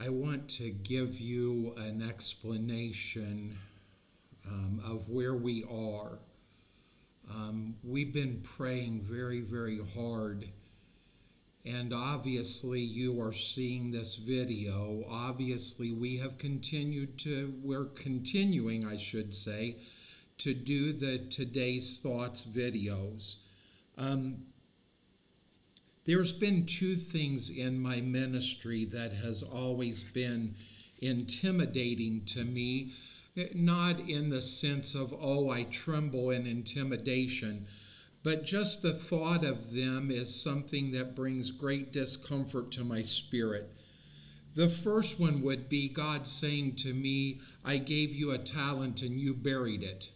I want to give you an explanation of where we are. We've been praying very, very hard, and obviously you are seeing this video. Obviously we're continuing, I should say, to do the Today's Thoughts videos. There's been two things in my ministry that has always been intimidating to me, not in the sense of, oh, I tremble in intimidation, but just the thought of them is something that brings great discomfort to my spirit. The first one would be God saying to me, I gave you a talent and you buried it.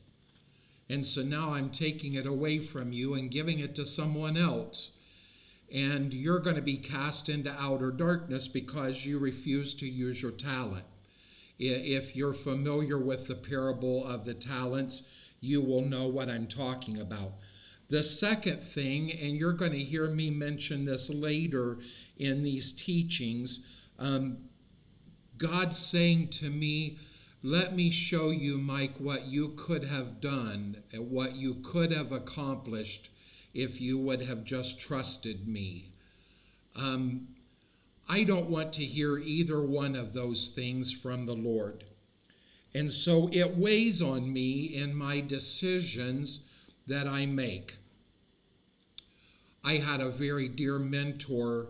And so now I'm taking it away from you and giving it to someone else. And you're going to be cast into outer darkness because you refuse to use your talent. If you're familiar with the parable of the talents, you will know what I'm talking about. The second thing, and you're going to hear me mention this later in these teachings, God's saying to me, let me show you, Mike, what you could have done, and what you could have accomplished if you would have just trusted me. I don't want to hear either one of those things from the Lord. And so it weighs on me in my decisions that I make. I had a very dear mentor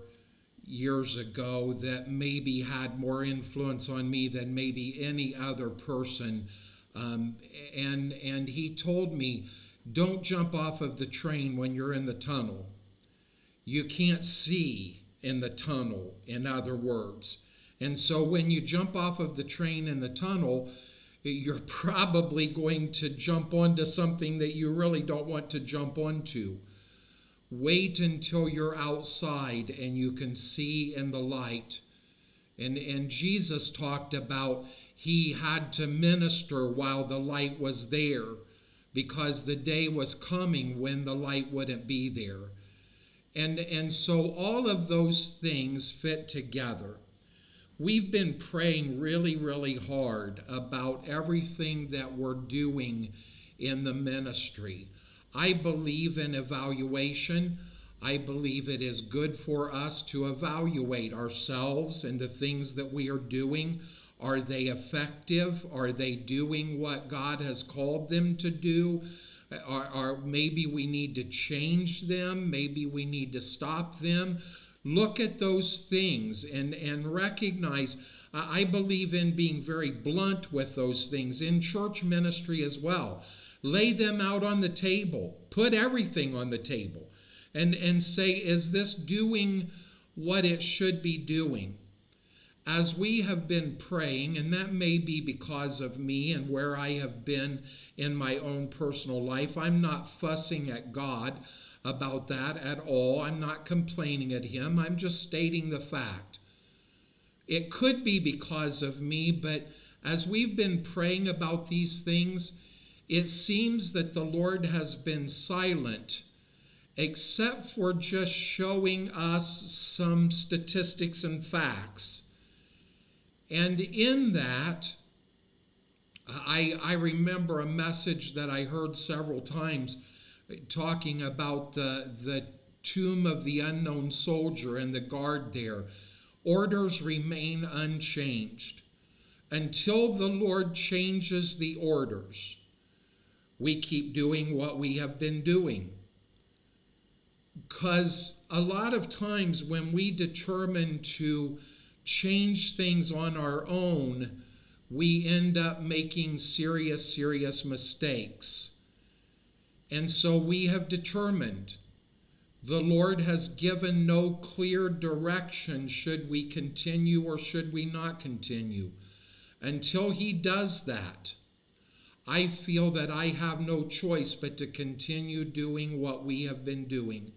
years ago that maybe had more influence on me than maybe any other person. And he told me, don't jump off of the train when you're in the tunnel. You can't see in the tunnel, in other words. And so when you jump off of the train in the tunnel, you're probably going to jump onto something that you really don't want to jump onto. Wait until you're outside and you can see in the light. And Jesus talked about he had to minister while the light was there, because the day was coming when the light wouldn't be there. And so all of those things fit together. We've been praying really, really hard about everything that we're doing in the ministry. I believe in evaluation. I believe it is good for us to evaluate ourselves and the things that we are doing. Are they effective? Are they doing what God has called them to do? Or maybe we need to change them. Maybe we need to stop them. Look at those things and recognize. I believe in being very blunt with those things in church ministry as well. Lay them out on the table. Put everything on the table. And say, is this doing what it should be doing? As we have been praying, and that may be because of me and where I have been in my own personal life, I'm not fussing at God about that at all. I'm not complaining at him. I'm just stating the fact. It could be because of me, but as we've been praying about these things, it seems that the Lord has been silent, except for just showing us some statistics and facts. And in that, I remember a message that I heard several times talking about the tomb of the unknown soldier and the guard there. Orders remain unchanged. Until the Lord changes the orders, we keep doing what we have been doing. Because a lot of times when we determine to change things on our own, we end up making serious mistakes. And so we have determined, the Lord has given no clear direction, should we continue or should we not continue. Until he does that, I feel that I have no choice but to continue doing what we have been doing.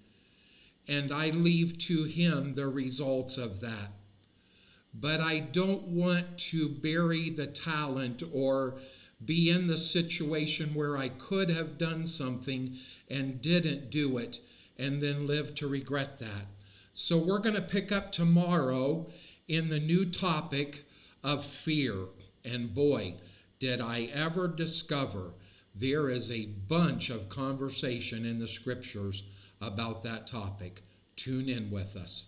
And I leave to him the results of that. But I don't want to bury the talent or be in the situation where I could have done something and didn't do it and then live to regret that. So we're going to pick up tomorrow in the new topic of fear. And boy, did I ever discover there is a bunch of conversation in the scriptures about that topic. Tune in with us.